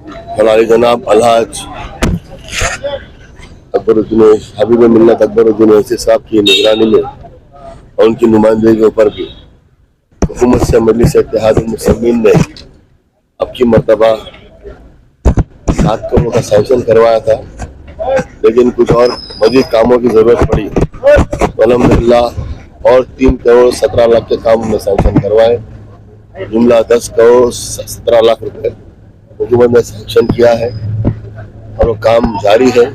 हमारे जनाब अलहाज अकबरुद्दीन हबीब मिल्लत अकबरुद्दीन ओवैसी साहब की निगरानी में और उनकी नुमाइंदगी के ऊपर भी हुकूमत से मजलिस इत्तेहाद मुस्लिमीन ने अब की मरतबा 7 करोड़ का सैंक्शन करवाया था, लेकिन कुछ और मजीद कामों की जरूरत पड़ी तो अल्हम्दुलिल्लाह और 3 करोड़ 17 लाख के काम हमने सैंक्शन करवाए। जुमला 10 करोड़ 17 लाख रुपए हुकूमत ने सैंक्शन किया है और वो काम जारी है।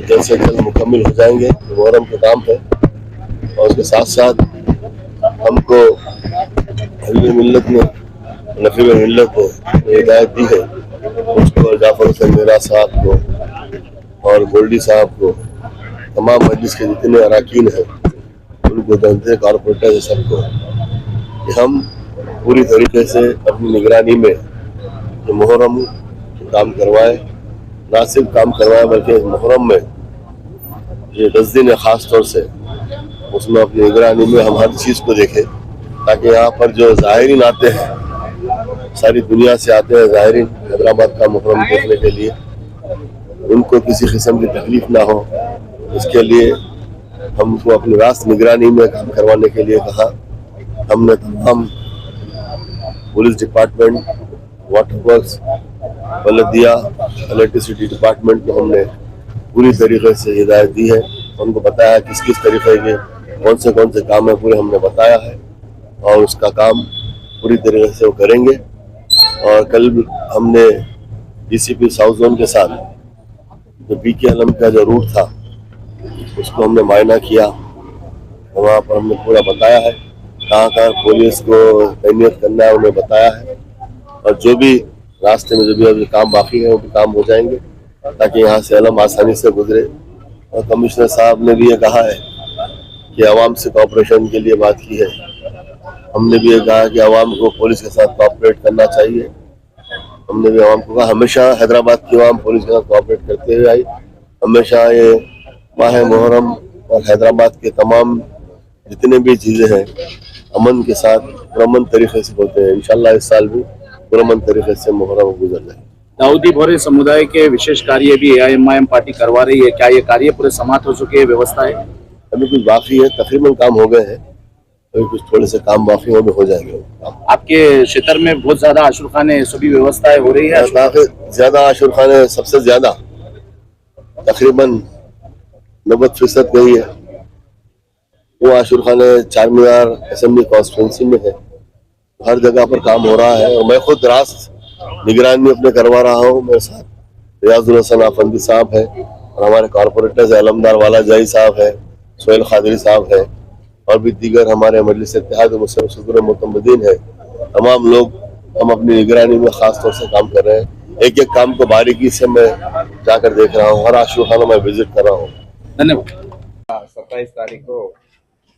जैसे जल्द मुकम्मल हो जाएंगे, मुहर्रम का काम है। और उसके साथ साथ हमको हबीब मिल्लत ने नफीब मिल्लत को हिदायत दी है, उसको जाफर हुसैन मीरा साहब को और गोल्डी साहब को, तमाम मजलिस के जितने अरकान हैं उनको, जनते कारपोरेटर सबको, कि हम पूरी तरीके से अपनी निगरानी में ये मुहर्रम काम करवाए। ना सिर्फ काम करवाए बल्कि मुहर्रम में ये 10 दिन है, ख़ास तौर से उसमें अपनी निगरानी में हम हर चीज़ को देखें, ताकि यहाँ पर जो ज़ाहिरीन आते हैं, सारी दुनिया से आते हैं ज़ाहिरीन हैदराबाद का मुहर्रम देखने के लिए, उनको किसी किस्म की तकलीफ ना हो, इसके लिए हमको अपनी रास्त निगरानी में काम करवाने के लिए कहा। हमने तमाम police department, water works, Baldia, electricity department को हमने पूरी तरीके से हिदायत दी है। उनको बताया किस किस तरीके के कौन से काम है, पूरे हमने बताया है और उसका काम पूरी तरीके से वो करेंगे। और कल हमने डीसीपी साउथ जोन के साथ जो बीके आलम का जो रूट था उसको हमने मायना किया, वहाँ पर हमने पूरा बताया है कहाँ कहाँ पुलिस को तैनात करना है, उन्हें बताया है। और जो भी रास्ते में जो भी अभी काम बाकी है वो भी काम हो जाएंगे, ताकि यहाँ से अलम आसानी से गुजरे। और कमिश्नर साहब ने भी ये कहा है कि आवाम से कोऑपरेशन के लिए बात की है। हमने भी ये कहा कि आवाम को पुलिस के साथ कोऑपरेट करना चाहिए। हमने भी आवाम को कहा, हमेशा हैदराबाद की आवाम पुलिस के साथ कोऑपरेट करते हुए आई। हमेशा ये माह मुहर्रम और हैदराबाद के तमाम जितने भी चीज़ें हैं अमन के साथ पुरअमन तरीके से होते हैं। इंशाल्लाह इस साल भी पुरअमन तरीके से मुहर्रम गुजर जाए। दाऊदी बोहरे समुदाय के विशेष कार्य भी एआईएमआईएम पार्टी करवा रही है, क्या ये कार्य पूरे समाप्त हो चुके हैं, व्यवस्था है? अभी कुछ बाकी है, तकरीबन काम हो गए हैं, अभी कुछ थोड़े से काम बाकी हो जाएंगे। आपके क्षेत्र में बहुत ज्यादा आशुर खाने सभी व्यवस्थाएं हो रही है? काफी ज्यादा आशुर खाने, सबसे ज्यादा तकरीबन 90% गई है। वो आशुर खाने चार मीनार असेंबली कॉन्स्टिट्यूंसी में है, हर जगह पर काम हो रहा है। और मैं खुद रास्त निगरानी अपने करवा रहा हूँ। मेरे साथ रियाजुल हसन आफंदी साहब है और हमारे कॉरपोरेटर्स अलमदार वाला जाई साहब है, सोहेल खादरी साहब है और भी दीगर हमारे मजलिस इत्तेहाद मुस्लिम सदर मुतमदीन है। तमाम लोग हम अपनी निगरानी में खास तौर से काम कर रहे हैं। एक एक काम को बारीकी से मैं जाकर देख रहा हूँ, हर आशुर खाना मैं विजिट कर रहा हूँ। धन्यवाद। 27 तारीख को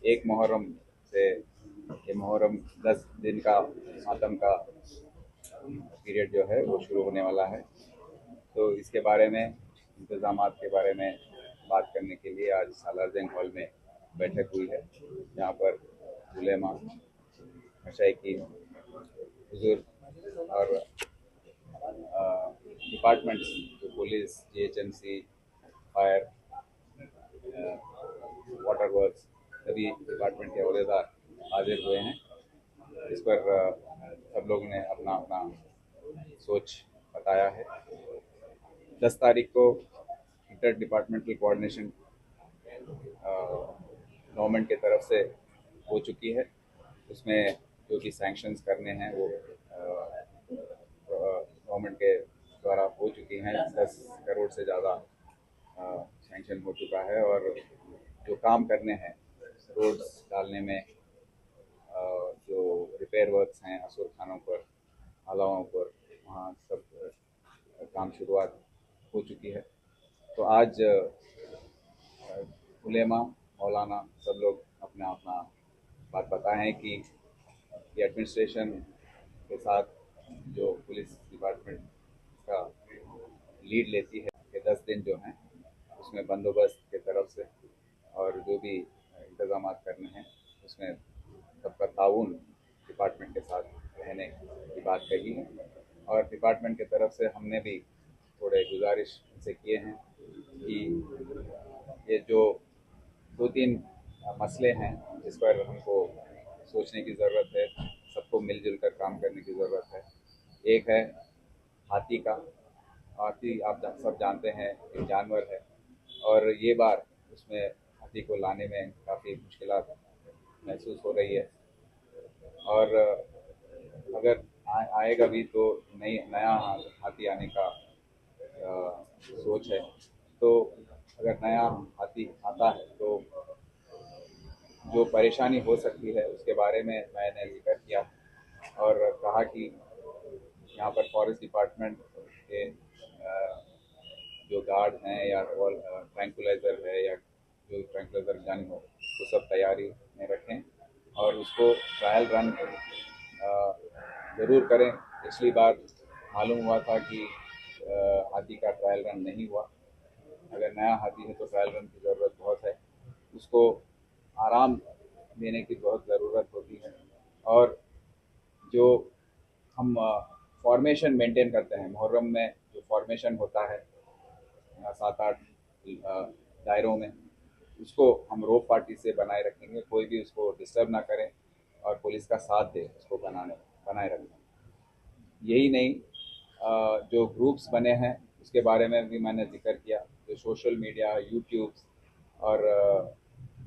एक मुहर्रम से ये मुहर्रम 10 दिन का मातम का पीरियड जो है वो शुरू होने वाला है। तो इसके बारे में, इंतज़ामात के बारे में बात करने के लिए आज सालार जंग हॉल में बैठक हुई है, जहाँ पर उलेमा, मशाइखीन, हुज़ूर और डिपार्टमेंट्स, जो police, GHMC, fire, water works, सभी डिपार्टमेंट के अहदेदार हाजिर हुए हैं। इस पर सब लोगों ने अपना अपना सोच बताया है। 10 तारीख को इंटर डिपार्टमेंटल कोऑर्डिनेशन गवर्नमेंट की तरफ से हो चुकी है। उसमें जो भी सैंक्शंस करने हैं वो गवर्नमेंट के द्वारा हो चुकी हैं। 10 करोड़ से ज़्यादा सैंक्शन हो चुका है और जो काम करने हैं रोड्स डालने में, जो रिपेयर वर्क्स हैं असुर खानों पर, अलावों पर, वहाँ सब काम शुरुआत हो चुकी है। तो आज उलेमा, मौलाना सब लोग अपना अपना बात बताएं कि ये एडमिनिस्ट्रेशन के साथ जो पुलिस डिपार्टमेंट का लीड लेती है कि 10 दिन जो हैं उसमें बंदोबस्त के तरफ से और जो भी इंतज़ाम करने हैं उसमें सबका ताउन डिपार्टमेंट के साथ रहने की बात कही है। और डिपार्टमेंट की तरफ से हमने भी थोड़े गुजारिश से किए हैं कि ये जो दो तीन मसले हैं जिस पर हमको सोचने की ज़रूरत है, सबको मिलजुल कर काम करने की ज़रूरत है। एक है हाथी का। हाथी आप सब जानते हैं एक जानवर है, और ये बार उसमें हाथी को लाने में काफ़ी मुश्किलात महसूस हो रही है। और अगर आएगा भी तो नया हाथी आने का सोच है। तो अगर नया हाथी आता है तो जो परेशानी हो सकती है उसके बारे में मैंने जिक्र किया और कहा कि यहाँ पर फॉरेस्ट डिपार्टमेंट के जो गार्ड हैं या ट्रैंकुलाइज़र है या जो ट्रैंकुलाइज़र गन हो वो सब तैयारी में रखें और उसको ट्रायल रन ज़रूर करें। पिछली बार मालूम हुआ था कि हाथी का ट्रायल रन नहीं हुआ। अगर नया हाथी है तो ट्रायल रन की ज़रूरत बहुत है, उसको आराम देने की बहुत ज़रूरत होती है। और जो हम फॉर्मेशन मेंटेन करते हैं मुहर्रम में, जो फॉर्मेशन होता है 7-8 दायरों में, उसको हम रोप पार्टी से बनाए रखेंगे, कोई भी उसको डिस्टर्ब ना करें और पुलिस का साथ दे उसको बनाए रखें। यही नहीं, जो ग्रुप्स बने हैं उसके बारे में भी मैंने जिक्र किया, जो सोशल मीडिया, यूट्यूब और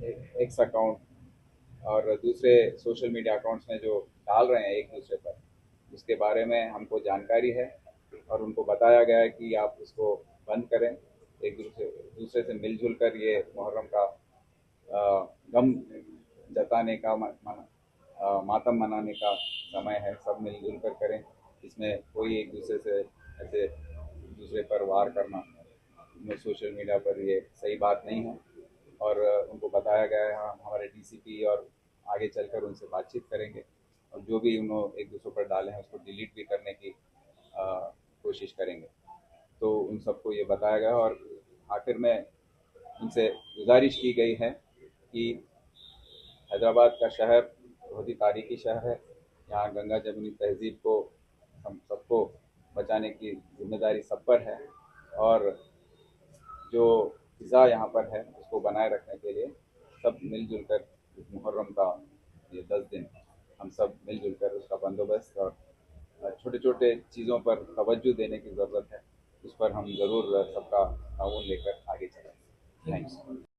एक्स अकाउंट और दूसरे सोशल मीडिया अकाउंट्स में जो डाल रहे हैं एक दूसरे पर, उसके बारे में हमको जानकारी है और उनको बताया गया है कि आप उसको बंद करें। एक दूसरे से मिलजुल कर ये मुहर्रम का गम जताने का मातम मनाने का समय है, सब मिलजुल कर करें। इसमें कोई एक दूसरे से ऐसे दूसरे पर वार करना सोशल मीडिया पर ये सही बात नहीं है। और उनको बताया गया है, हम हमारे डीसीपी और आगे चलकर उनसे बातचीत करेंगे और जो भी उन्होंने एक दूसरे पर डाले हैं उसको डिलीट भी करने की कोशिश करेंगे। तो उन सबको ये बताया गया और आखिर में उनसे गुजारिश की गई है कि हैदराबाद का शहर बहुत ही तारीखी शहर है, यहाँ गंगा जमुनी तहजीब को हम सबको बचाने की जिम्मेदारी सब पर है और जो फ़िज़ा यहाँ पर है उसको बनाए रखने के लिए सब मिलजुल कर इस मुहर्रम का ये 10 दिन हम सब मिलजुल कर उसका बंदोबस्त और छोटे छोटे चीज़ों पर तवज्जो देने की ज़रूरत है, उस पर हम ज़रूर सबका ताउन लेकर आगे चलें। थैंक्स।